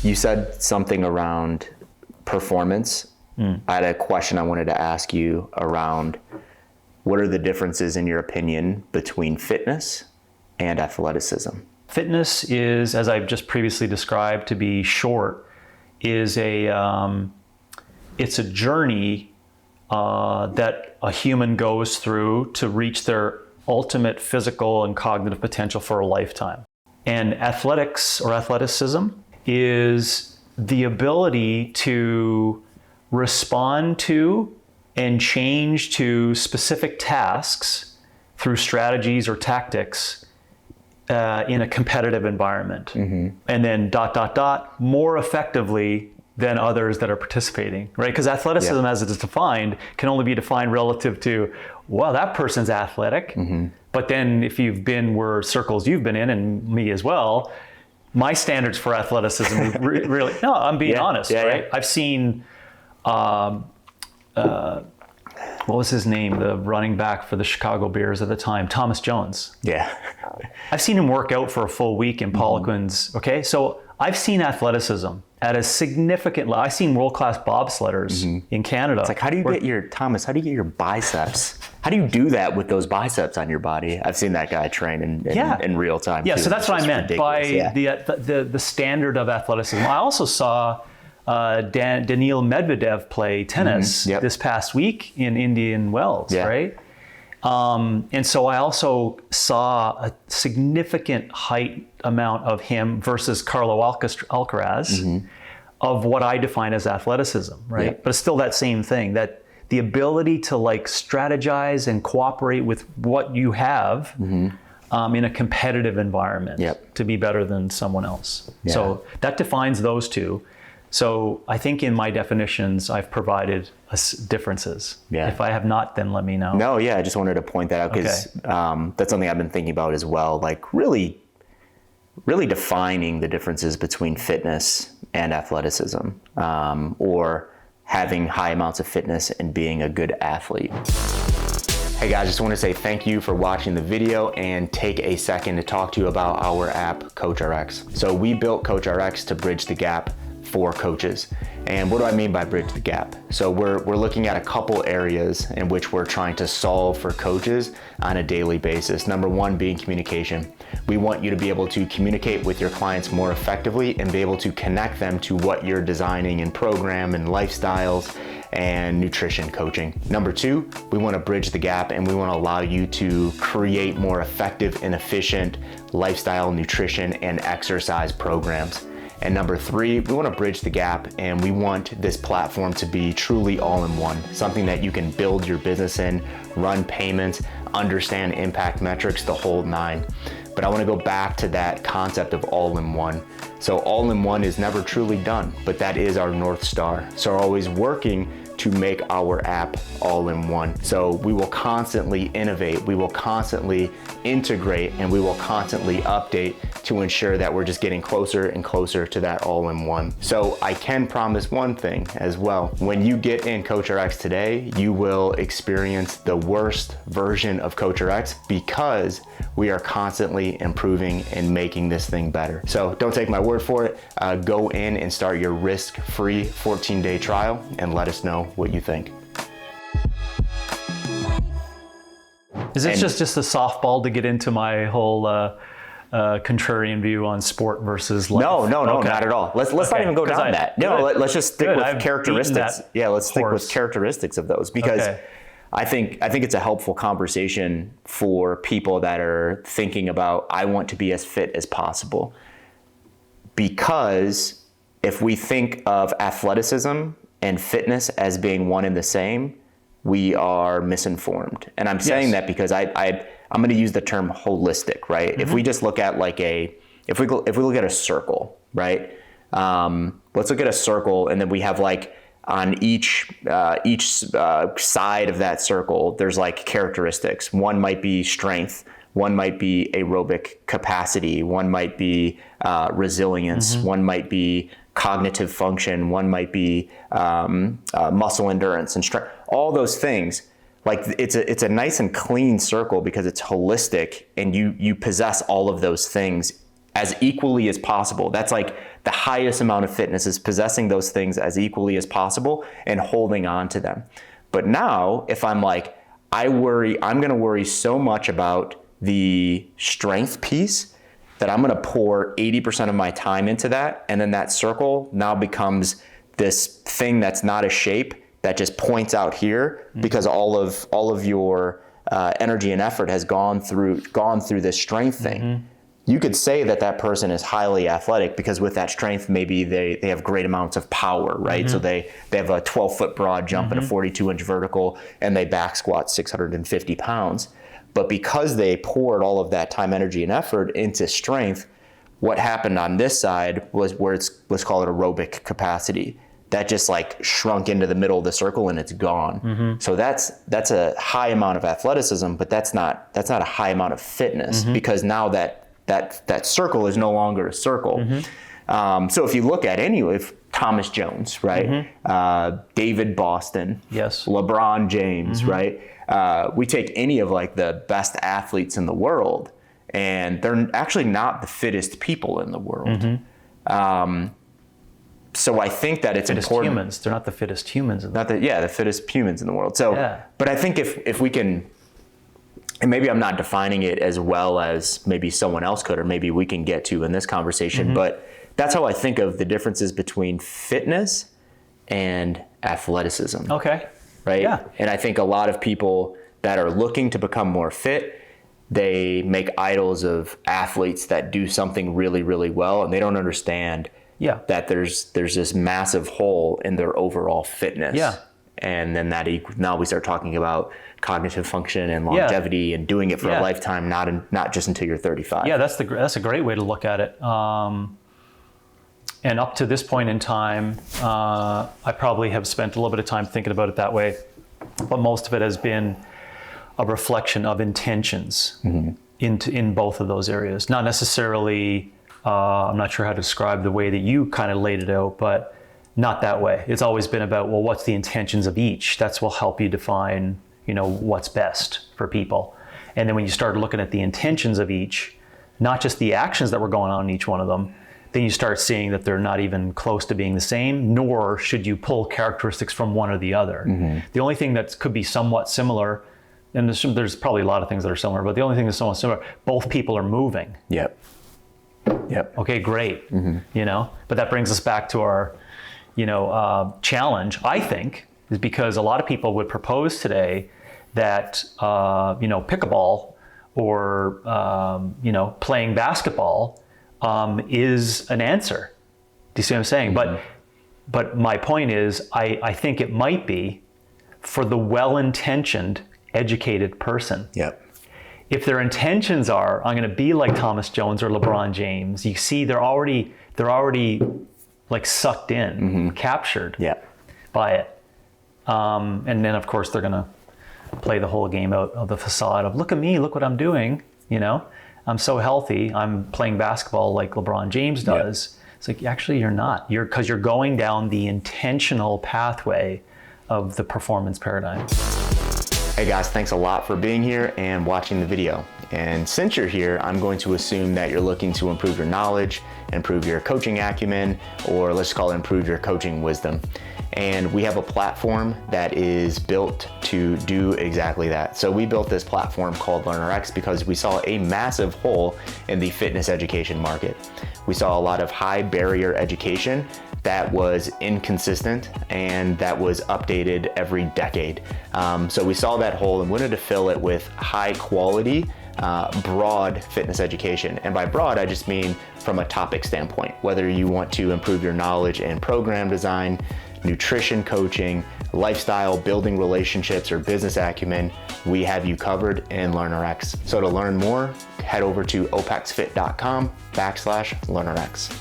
You said something around performance. I had a question I wanted to ask you around what are the differences in your opinion between fitness and athleticism? Fitness is, as I've just previously described, to be short, is it's a journey that a human goes through to reach their ultimate physical and cognitive potential for a lifetime. And athletics or athleticism is the ability to respond to and change to specific tasks through strategies or tactics in a competitive environment. And then ... more effectively than others that are participating, right? Because athleticism as it is defined can only be defined relative to, well, that person's athletic. But then if you've been where circles you've been in, and me as well, my standards for athleticism really, no, I'm being honest, right? I've seen, what was his name? The running back for the Chicago Bears at the time, Thomas Jones. I've seen him work out for a full week in Poliquin's, okay? So I've seen athleticism at a significant level. I've seen world-class bobsledders in Canada. It's like, how do you get your biceps? How do you do that with those biceps on your body? I've seen that guy train in real time. Yeah, so that's what I meant by the standard of athleticism. I also saw Daniil Medvedev play tennis this past week in Indian Wells, right? And so I also saw a significant height amount of him versus Carlo Alcaraz of what I define as athleticism, right? But it's still that same thing, that the ability to like strategize and cooperate with what you have in a competitive environment to be better than someone else. So that defines those two. So I think in my definitions, I've provided differences. If I have not, then let me know. No, I just wanted to point that out because that's something I've been thinking about as well. Like really defining the differences between fitness and athleticism, or having high amounts of fitness and being a good athlete. Hey guys, just want to say thank you for watching the video and take a second to talk to you about our app, CoachRx. So we built CoachRx to bridge the gap for coaches. And what do I mean by bridge the gap? So we're looking at a couple areas in which we're trying to solve for coaches on a daily basis. Number one being communication. We want you to be able to communicate with your clients more effectively and be able to connect them to what you're designing in program and lifestyles and nutrition coaching. Number two, we want to bridge the gap and we want to allow you to create more effective and efficient lifestyle, nutrition, and exercise programs. And number three, we want to bridge the gap and we want this platform to be truly all-in-one, something that you can build your business in, run payments, understand impact metrics, the whole nine. But I want to go back to that concept of all-in-one. So all-in-one is never truly done, but that is our North Star. So we're always working to make our app all-in-one. So we will constantly innovate, we will constantly integrate, and we will constantly update to ensure that we're just getting closer and closer to that all-in-one. So I can promise one thing as well. When you get in CoachRx today, you will experience the worst version of CoachRx because we are constantly improving and making this thing better. So don't take my word for it. Go in and start your risk-free 14-day trial and let us know what you think. Is this just a softball to get into my whole contrarian view on sport versus life? No, not at all. Let's not even go down that. No, let's just stick with characteristics. Yeah, let's stick with characteristics of those because I think it's a helpful conversation for people that are thinking about, I want to be as fit as possible. Because if we think of athleticism and fitness as being one and the same, we are misinformed. And I'm saying that because I'm going to use the term holistic, right? If we just look at if we look at a circle, right? Let's look at a circle, and then we have like on each side of that circle, there's like characteristics. One might be strength, one might be aerobic capacity, one might be resilience, one might be cognitive function, one might be muscle endurance and strength. All those things, like it's a nice and clean circle because it's holistic and you possess all of those things as equally as possible. That's like the highest amount of fitness, is possessing those things as equally as possible and holding on to them. But now if I'm like, I'm going to worry so much about the strength piece that I'm going to pour 80% of my time into that. And then that circle now becomes this thing that's not a shape that just points out here, because all of your energy and effort has gone through this strength thing. You could say that person is highly athletic because with that strength, maybe they have great amounts of power, right? So they have a 12-foot broad jump and a 42-inch vertical, and they back squat 650 pounds. But because they poured all of that time, energy, and effort into strength, what happened on this side was where let's call it aerobic capacity. That just like shrunk into the middle of the circle and it's gone. So that's a high amount of athleticism, but that's not a high amount of fitness, because now that circle is no longer a circle. So if you look at if Thomas Jones, right? David Boston, yes, LeBron James, right? We take any of like the best athletes in the world, and they're actually not the fittest people in the world. So I think that it's important. Humans. They're not the fittest humans. The fittest humans in the world. So, but I think if we can, and maybe I'm not defining it as well as maybe someone else could, or maybe we can get to in this conversation, but that's how I think of the differences between fitness and athleticism. Okay. Right? Yeah. And I think a lot of people that are looking to become more fit, they make idols of athletes that do something really, really well, and they don't understand that there's this massive hole in their overall fitness. Yeah. And then now we start talking about cognitive function and longevity and doing it for a lifetime, not just until you're 35. Yeah, that's a great way to look at it. And up to this point in time, I probably have spent a little bit of time thinking about it that way, but most of it has been a reflection of intentions in both of those areas. Not necessarily, I'm not sure how to describe the way that you kind of laid it out, but not that way. It's always been about, well, what's the intentions of each? That's will help you define, what's best for people. And then when you start looking at the intentions of each, not just the actions that were going on in each one of them, then you start seeing that they're not even close to being the same, nor should you pull characteristics from one or the other. The only thing that could be somewhat similar, and there's probably a lot of things that are similar, but the only thing that's somewhat similar, both people are moving. Yep. Okay, great. But that brings us back to our, challenge, I think, is because a lot of people would propose today that, pickleball or, playing basketball is an answer. Do you see what I'm saying? But my point is, I think it might be for the well-intentioned, educated person. Yep. If their intentions are, I'm going to be like Thomas Jones or LeBron James, you see they're already like sucked in, captured by it. And then of course they're going to play the whole game out of the facade of, look at me, look what I'm doing. I'm so healthy. I'm playing basketball like LeBron James does. It's like, actually you're not. Because you're going down the intentional pathway of the performance paradigm. Hey guys, thanks a lot for being here and watching the video. And since you're here, I'm going to assume that you're looking to improve your knowledge, improve your coaching acumen, or let's call it improve your coaching wisdom. And we have a platform that is built to do exactly that. So we built this platform called LearnRx because we saw a massive hole in the fitness education market. We saw a lot of high barrier education that was inconsistent and that was updated every decade. So we saw that hole and wanted to fill it with high quality, broad fitness education. And by broad, I just mean from a topic standpoint, whether you want to improve your knowledge in program design, nutrition coaching, lifestyle, building relationships, or business acumen, we have you covered in LearnRx. So to learn more, head over to opexfit.com/LearnRx.